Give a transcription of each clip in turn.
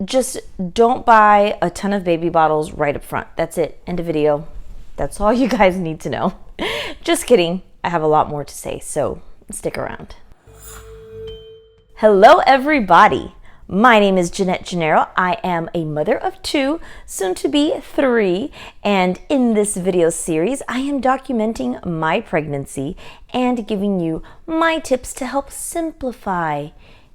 just don't buy a ton of baby bottles right up front. That's it. End of video. That's all you guys need to know. Just kidding. I have a lot more to say, so stick around. Hello, everybody. My name is Jeanette Gennaro. I am a mother of 2, soon to be 3, and in this video series, I am documenting my pregnancy and giving you my tips to help simplify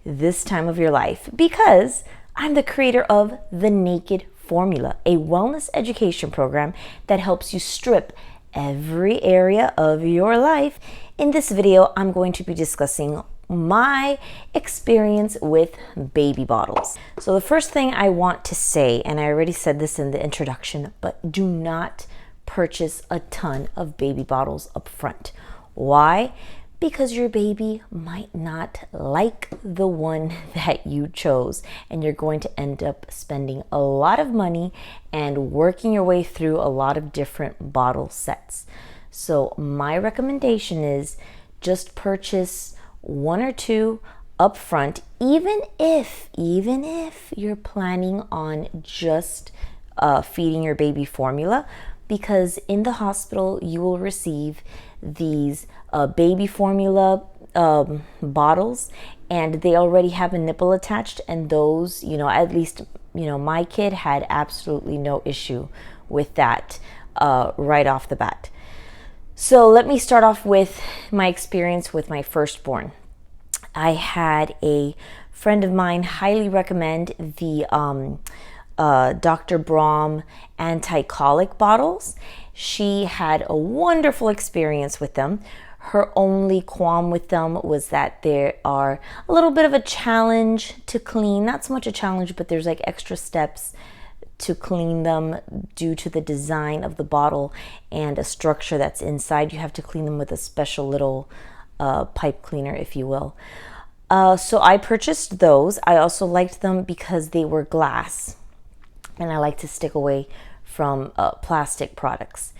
this time of your life, because I'm the creator of The Naked Formula, a wellness education program that helps you strip every area of your life. In this video, I'm going to be discussing my experience with baby bottles. So the first thing I want to say, and I already said this in the introduction, but do not purchase a ton of baby bottles up front. Why? Because your baby might not like the one that you chose, and you're going to end up spending a lot of money and working your way through a lot of different bottle sets. So my recommendation is just purchase 1 or 2 up front, even if you're planning on just feeding your baby formula, because in the hospital you will receive these baby formula bottles, and they already have a nipple attached, and those, at least, my kid had absolutely no issue with that right off the bat. So let me start off with my experience with my firstborn. I had a friend of mine highly recommend the Dr. Brahm AntiColic bottles. She had a wonderful experience with them. Her only qualm with them was that they are a little bit of a challenge to clean. Not so much a challenge, but there's like extra steps to clean them due to the design of the bottle and a structure that's inside. You have to clean them with a special little pipe cleaner, if you will. So I purchased those. I also liked them because they were glass, and I like to stick away from plastic products.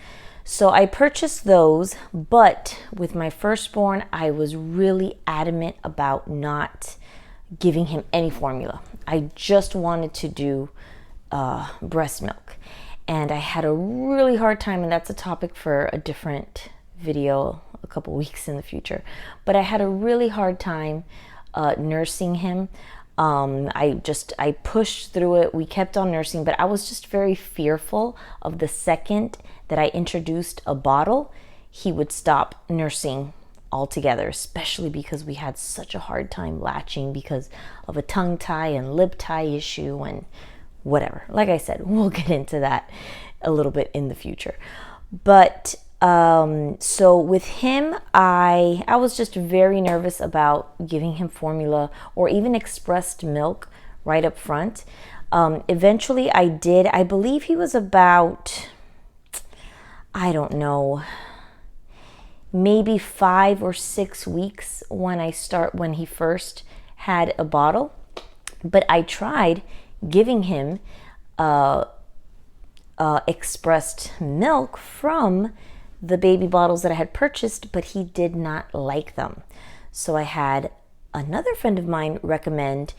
So I purchased those, but with my firstborn, I was really adamant about not giving him any formula. I just wanted to do breast milk, and I had a really hard time, and that's a topic for a different video a couple weeks in the future, but I had a really hard time nursing him. I pushed through it. We kept on nursing, but I was just very fearful of the second that I introduced a bottle, he would stop nursing altogether, especially because we had such a hard time latching because of a tongue tie and lip tie issue and whatever. Like I said, we'll get into that a little bit in the future. But so with him, I was just very nervous about giving him formula or even expressed milk right up front. Eventually I did. I believe he was about, I don't know, maybe 5 or 6 weeks when he first had a bottle. But I tried giving him expressed milk from the baby bottles that I had purchased, but he did not like them. So I had another friend of mine recommend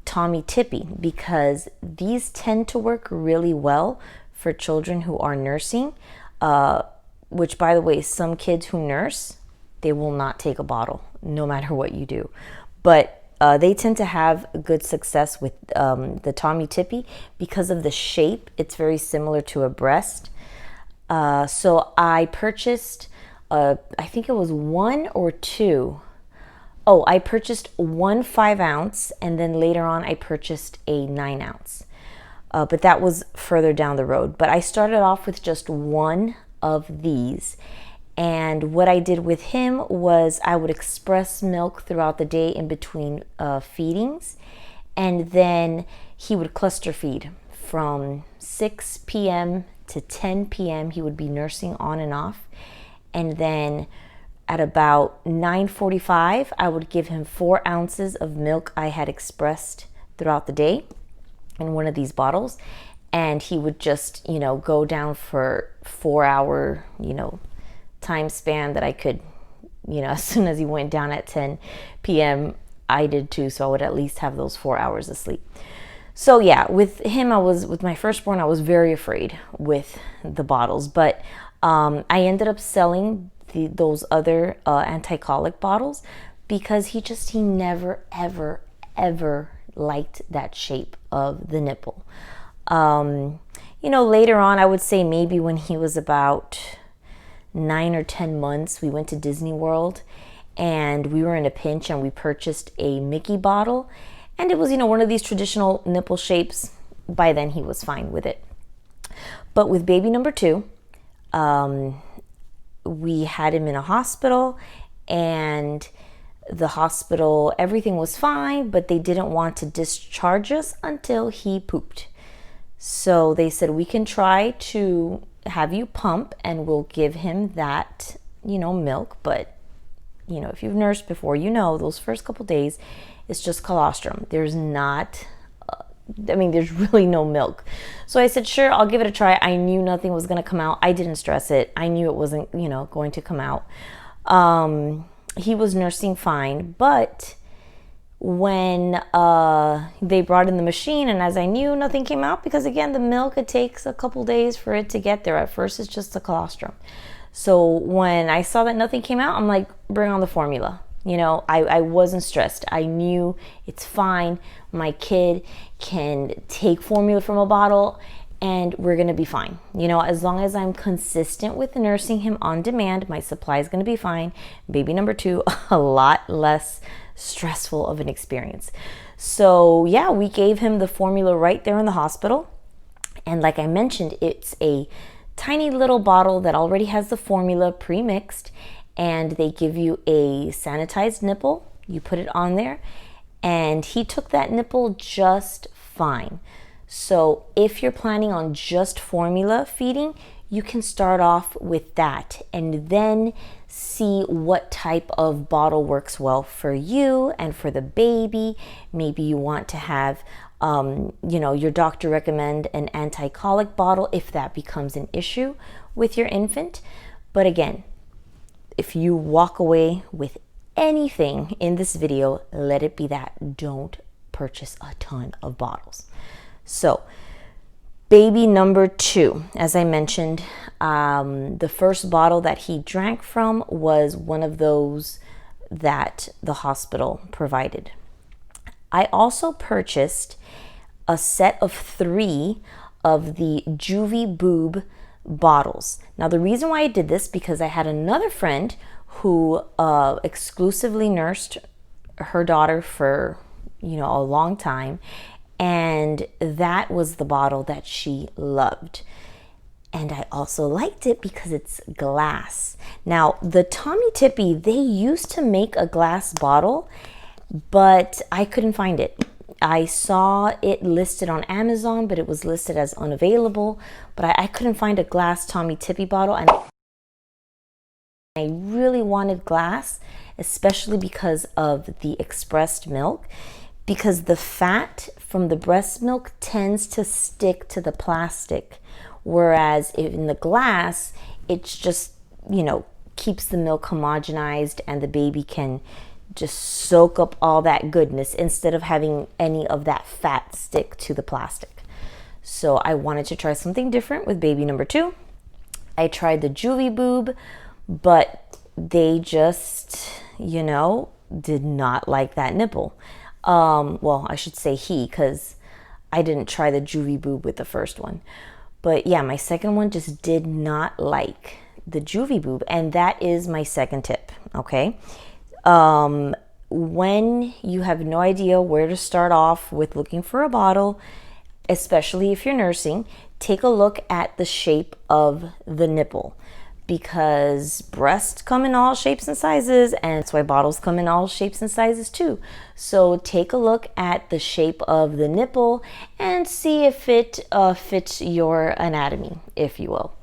Tommy Tippy, because these tend to work really well for children who are nursing, which, by the way, some kids who nurse, they will not take a bottle no matter what you do. But they tend to have good success with the Tommy Tippy because of the shape. It's very similar to a breast. So I purchased, I think it was 1 or 2. Oh, I purchased 1 5-ounce, and then later on I purchased a 9-ounce. But that was further down the road. But I started off with just 1 of these. And what I did with him was I would express milk throughout the day in between feedings. And then he would cluster feed from 6 p.m. to 10 p.m. He would be nursing on and off. And then at about 9:45, I would give him 4 ounces of milk I had expressed throughout the day in one of these bottles. And he would just, go down for 4-hour, time span that I could, as soon as he went down at 10 p.m., I did too. So I would at least have those 4 hours of sleep. So yeah, with him, with my firstborn, I was very afraid with the bottles, but I ended up selling those other AntiColic bottles because he never, ever, ever liked that shape of the nipple. Later on, I would say maybe when he was about 9 or 10 months, we went to Disney World and we were in a pinch and we purchased a Mickey bottle. And it was, one of these traditional nipple shapes. By then, he was fine with it. But with baby number 2, we had him in a hospital, and the hospital, everything was fine, but they didn't want to discharge us until he pooped. So they said, we can try to have you pump and we'll give him that, milk. But, if you've nursed before, those first couple days, it's just colostrum. There's there's really no milk. So I said, sure, I'll give it a try. I knew nothing was going to come out. I didn't stress it. I knew it wasn't, going to come out. He was nursing fine, but when they brought in the machine, and as I knew, nothing came out because, again, the milk, it takes a couple days for it to get there. At first, it's just the colostrum. So when I saw that nothing came out, I'm like, bring on the formula. I wasn't stressed. I knew it's fine. My kid can take formula from a bottle and we're going to be fine. As long as I'm consistent with nursing him on demand, my supply is going to be fine. Baby number 2, a lot less stressful of an experience. So yeah, we gave him the formula right there in the hospital. And like I mentioned, it's a tiny little bottle that already has the formula pre-mixed, and they give you a sanitized nipple. You put it on there, and he took that nipple just fine. So if you're planning on just formula feeding, you can start off with that and then see what type of bottle works well for you and for the baby. Maybe you want to have, your doctor recommend an AntiColic bottle if that becomes an issue with your infant. But again, if you walk away with anything in this video, let it be that. Don't purchase a ton of bottles. So baby number 2, as I mentioned, the first bottle that he drank from was one of those that the hospital provided. I also purchased a set of 3 of the Juvie Boob bottles. Now, the reason why I did this, because I had another friend who exclusively nursed her daughter for, a long time. And that was the bottle that she loved. And I also liked it because it's glass. Now, the Tommy Tippy, they used to make a glass bottle, but I couldn't find it. I saw it listed on Amazon, but it was listed as unavailable. But I couldn't find a glass Tommy Tippy bottle. And I really wanted glass, especially because of the expressed milk, because the fat from the breast milk tends to stick to the plastic, whereas in the glass, it's just, keeps the milk homogenized and the baby can just soak up all that goodness instead of having any of that fat stick to the plastic. So I wanted to try something different with baby number 2. I tried the Juvie Boob, but they just, did not like that nipple. Well, I should say he, because I didn't try the Juvie Boob with the first one. But yeah, my second one just did not like the Juvie Boob, and that is my second tip, okay? When you have no idea where to start off with looking for a bottle, especially if you're nursing, take a look at the shape of the nipple, because breasts come in all shapes and sizes, and that's why bottles come in all shapes and sizes too. So take a look at the shape of the nipple and see if it fits your anatomy, if you will.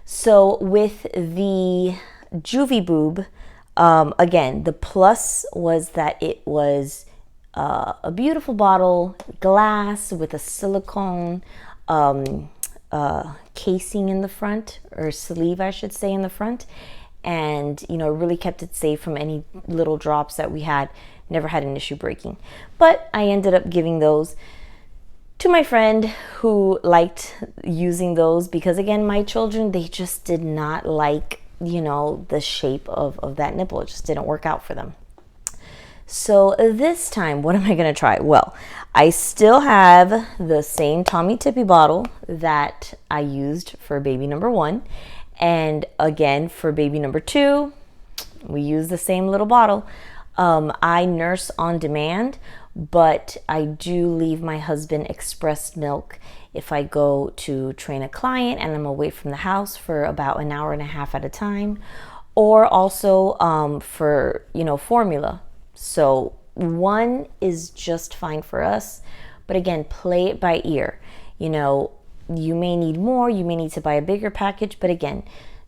So with the Juvie Boob, again, the plus was that it was a beautiful bottle, glass with a silicone casing in the front, or sleeve I should say, in the front, and it really kept it safe from any little drops that we had. Never had an issue breaking. But I ended up giving those to my friend who liked using those, because again, my children, they just did not like, you know, the shape of that nipple. It just didn't work out for them. So this time, what am I going to try? Well, I still have the same Tommy Tippy bottle that I used for baby number 1. And again, for baby number 2, we use the same little bottle. I nurse on demand, but I do leave my husband express milk if I go to train a client and I'm away from the house for about an hour and a half at a time, or also for, you know, formula. So 1 is just fine for us, but again, play it by ear. You know, you may need more, you may need to buy a bigger package, but again,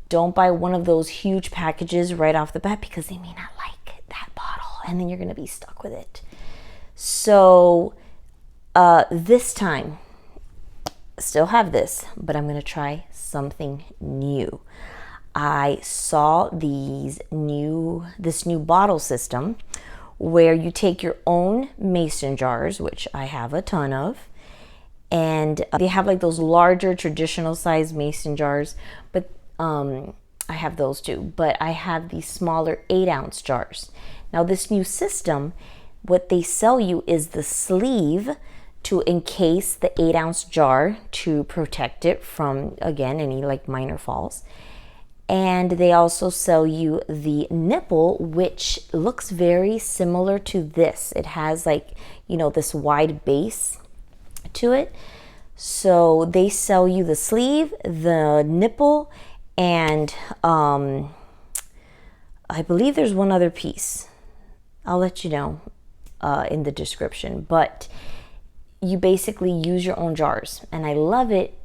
don't buy one of those huge packages right off the bat, because they may not like that bottle and then you're going to be stuck with it. So this time, still have this, but I'm going to try something new. I saw this new bottle system where you take your own mason jars, which I have a ton of, and they have like those larger traditional size mason jars, but I have those too, but I have these smaller 8-ounce jars. Now this new system, what they sell you is the sleeve to encase the 8-ounce jar to protect it from, again, any like minor falls. And they also sell you the nipple, which looks very similar to this. It has like, you know, this wide base to it. So they sell you the sleeve, the nipple, and I believe there's one other piece. I'll let you know in the description, but you basically use your own jars, and I love it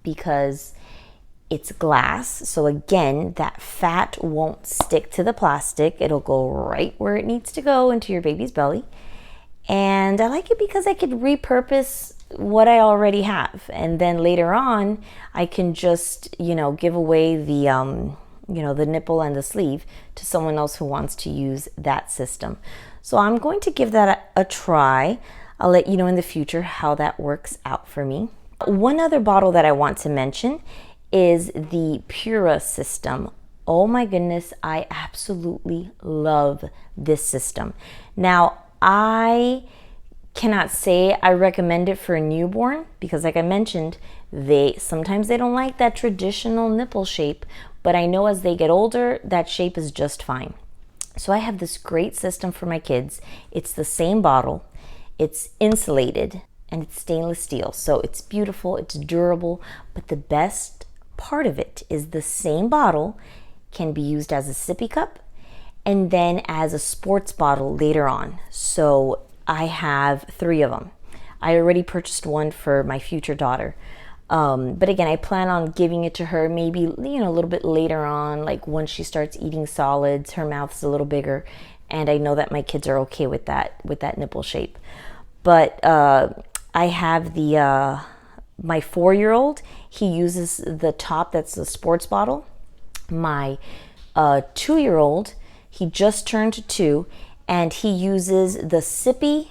because it's glass. So again, that fat won't stick to the plastic. It'll go right where it needs to go, into your baby's belly. And I like it because I could repurpose what I already have, and then later on I can just, you know, give away the you know, the nipple and the sleeve to someone else who wants to use that system. So I'm going to give that a try. I'll let you know in the future how that works out for me. One other bottle that I want to mention is the Pura system. Oh my goodness, I absolutely love this system. Now, I cannot say I recommend it for a newborn, because like I mentioned, sometimes they don't like that traditional nipple shape, but I know as they get older, that shape is just fine. So I have this great system for my kids. It's the same bottle, it's insulated, and it's stainless steel. So it's beautiful, it's durable, but the best part of it is the same bottle can be used as a sippy cup and then as a sports bottle later on. So I have 3 of them. I already purchased one for my future daughter. But again, I plan on giving it to her maybe, you know, a little bit later on, like once she starts eating solids, her mouth's a little bigger, and I know that my kids are okay with that nipple shape. But I have my 4-year-old, he uses the top that's the sports bottle. My 2-year-old, he just turned 2, and he uses the sippy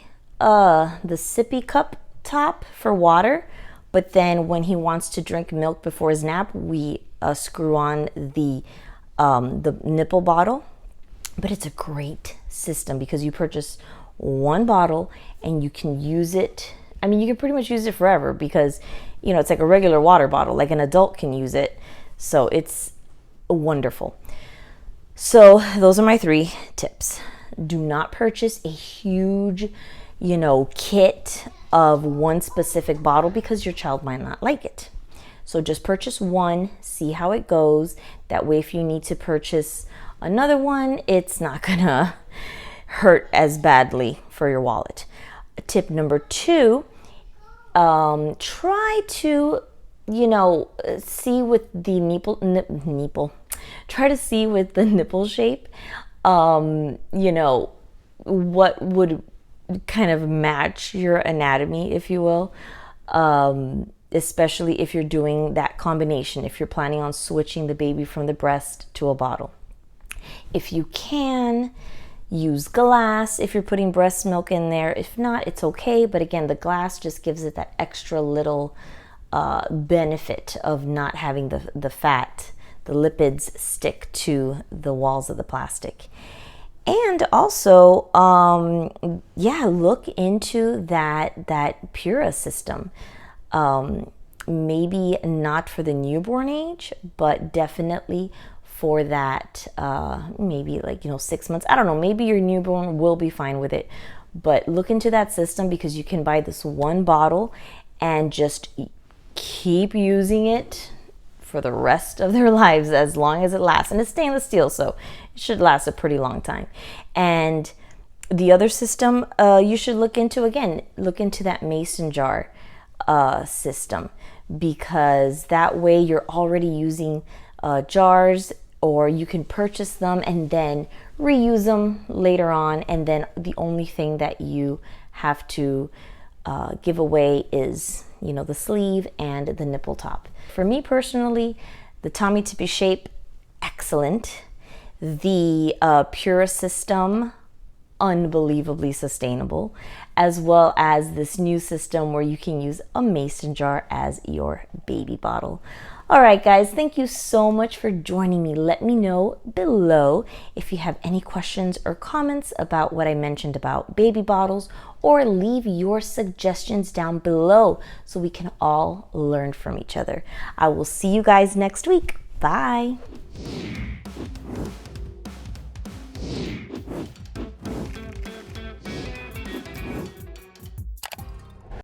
cup top for water. But then when he wants to drink milk before his nap, we screw on the nipple bottle. But it's a great system because you purchase one bottle and you can use it. I mean, you can pretty much use it forever because, you know, it's like a regular water bottle, like an adult can use it. So it's wonderful. So those are my 3 tips. Do not purchase a huge, you know, kit of one specific bottle because your child might not like it. So just purchase one, see how it goes. That way, if you need to purchase another one, it's not gonna hurt as badly for your wallet. Tip number 2, try to, you know, see with the nipple. Try to see with the nipple shape, you know, what would kind of match your anatomy, if you will, especially if you're doing that combination, if you're planning on switching the baby from the breast to a bottle. If you can, use glass if you're putting breast milk in there. If not, it's okay. But again, the glass just gives it that extra little benefit of not having the fat, the lipids stick to the walls of the plastic. And also, yeah, look into that Pura system. Maybe not for the newborn age, but definitely for that, maybe like, 6 months. I don't know, maybe your newborn will be fine with it. But look into that system, because you can buy this one bottle and just keep using it for the rest of their lives, as long as it lasts. And it's stainless steel, so it should last a pretty long time. And the other system you should look into, again, look into that mason jar system, because that way you're already using jars, or you can purchase them and then reuse them later on. And then the only thing that you have to give away is, the sleeve and the nipple top. For me personally, the Tommy Tippy shape, excellent. The Pura system, unbelievably sustainable, as well as this new system where you can use a mason jar as your baby bottle. All right, guys, thank you so much for joining me. Let me know below if you have any questions or comments about what I mentioned about baby bottles, or leave your suggestions down below so we can all learn from each other. I will see you guys next week. Bye.